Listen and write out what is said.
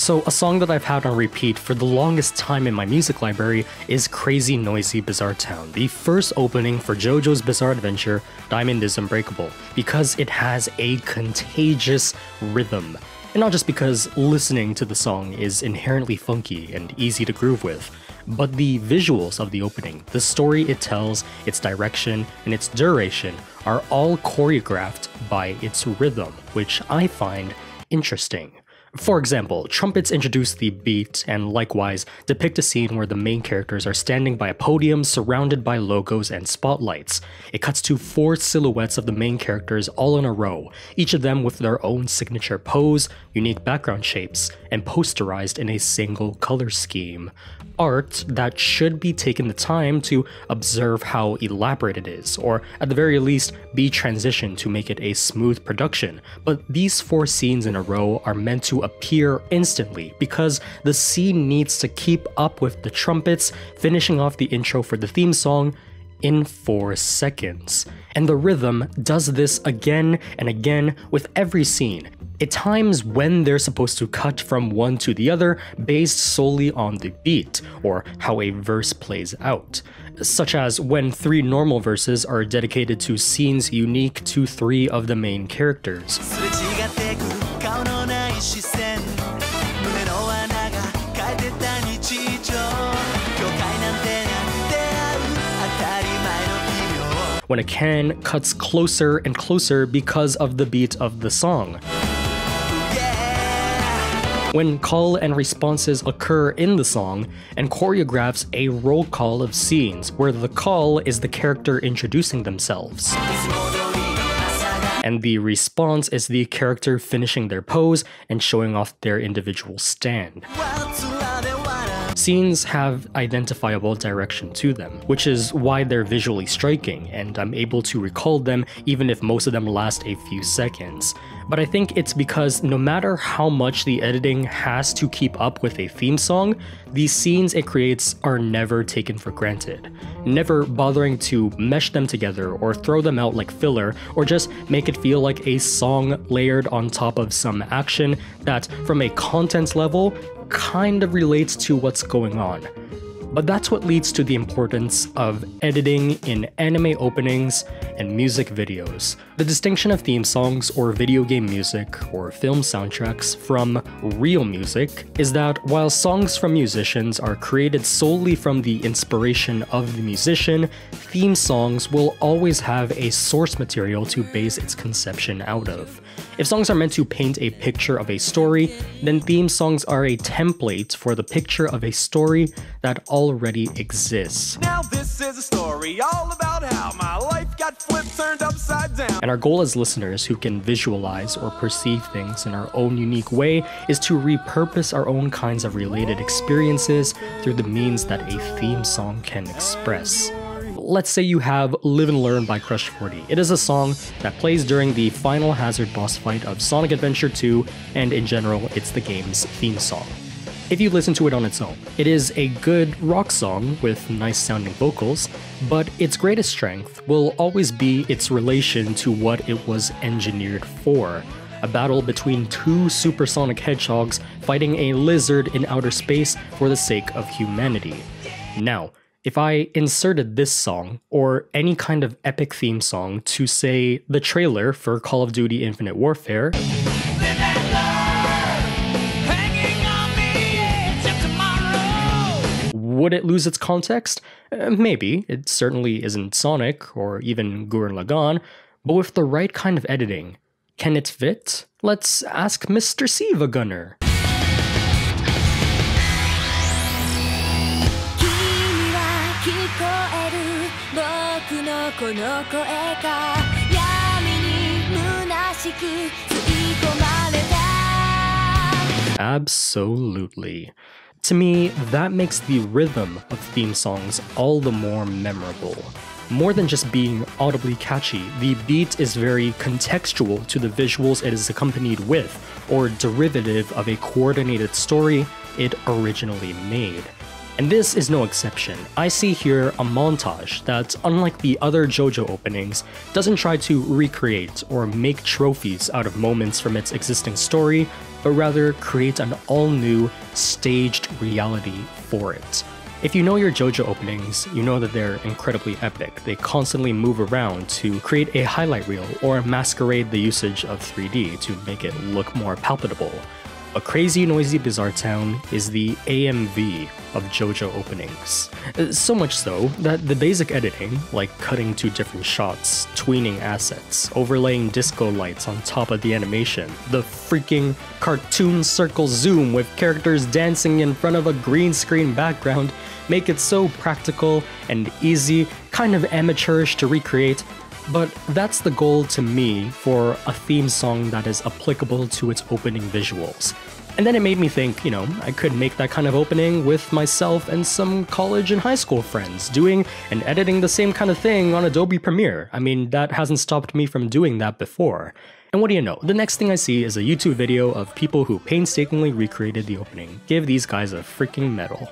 So a song that I've had on repeat for the longest time in my music library is Crazy Noisy Bizarre Town, the first opening for JoJo's Bizarre Adventure, Diamond is Unbreakable, because it has a contagious rhythm. And not just because listening to the song is inherently funky and easy to groove with, but the visuals of the opening, the story it tells, its direction, and its duration are all choreographed by its rhythm, which I find interesting. For example, trumpets introduce the beat and likewise depict a scene where the main characters are standing by a podium surrounded by logos and spotlights. It cuts to 4 silhouettes of the main characters all in a row, each of them with their own signature pose, unique background shapes, and posterized in a single color scheme. Art that should be taken the time to observe how elaborate it is, or at the very least be transitioned to make it a smooth production, but these 4 scenes in a row are meant to appear instantly because the scene needs to keep up with the trumpets, finishing off the intro for the theme song in 4 seconds. And the rhythm does this again and again with every scene. It times when they're supposed to cut from one to the other based solely on the beat, or how a verse plays out. Such as when 3 normal verses are dedicated to scenes unique to 3 of the main characters. When a can cuts closer and closer because of the beat of the song. When call and responses occur in the song and choreographs a roll call of scenes where the call is the character introducing themselves. And the response is the character finishing their pose and showing off their individual stand. Scenes have identifiable direction to them, which is why they're visually striking, and I'm able to recall them even if most of them last a few seconds. But I think it's because no matter how much the editing has to keep up with a theme song, the scenes it creates are never taken for granted. Never bothering to mesh them together or throw them out like filler or just make it feel like a song layered on top of some action that, from a content level, kind of relates to what's going on. But that's what leads to the importance of editing in anime openings and music videos. The distinction of theme songs or video game music or film soundtracks from real music is that while songs from musicians are created solely from the inspiration of the musician, theme songs will always have a source material to base its conception out of. If songs are meant to paint a picture of a story, then theme songs are a template for the picture of a story that already exists. Now this is a story all about how my life got flipped, turned upside down. And our goal as listeners who can visualize or perceive things in our own unique way is to repurpose our own kinds of related experiences through the means that a theme song can express. Let's say you have Live and Learn by Crush 40. It is a song that plays during the final Hazard boss fight of Sonic Adventure 2, and in general, it's the game's theme song. If you listen to it on its own, it is a good rock song with nice sounding vocals, but its greatest strength will always be its relation to what it was engineered for. A battle between 2 supersonic hedgehogs fighting a lizard in outer space for the sake of humanity. Now, if I inserted this song, or any kind of epic theme song to, say, the trailer for Call of Duty Infinite Warfare, would it lose its context? Maybe. It certainly isn't Sonic, or even Gurren Lagann, but with the right kind of editing, can it fit? Let's ask Mr. Siva Gunner. Absolutely. To me, that makes the rhythm of theme songs all the more memorable. More than just being audibly catchy, the beat is very contextual to the visuals it is accompanied with, or derivative of a coordinated story it originally made. And this is no exception. I see here a montage that, unlike the other JoJo openings, doesn't try to recreate or make trophies out of moments from its existing story, but rather create an all-new, staged reality for it. If you know your JoJo openings, you know that they're incredibly epic. They constantly move around to create a highlight reel or masquerade the usage of 3D to make it look more palpable. A Crazy Noisy Bizarre Town is the AMV of JoJo openings. So much so that the basic editing, like cutting to different shots, tweening assets, overlaying disco lights on top of the animation, the freaking cartoon circle zoom with characters dancing in front of a green screen background, make it so practical and easy, kind of amateurish to recreate. But that's the goal to me for a theme song that is applicable to its opening visuals. And then it made me think, I could make that kind of opening with myself and some college and high school friends, doing and editing the same kind of thing on Adobe Premiere. I mean, that hasn't stopped me from doing that before. And what do you know, the next thing I see is a YouTube video of people who painstakingly recreated the opening. Give these guys a freaking medal.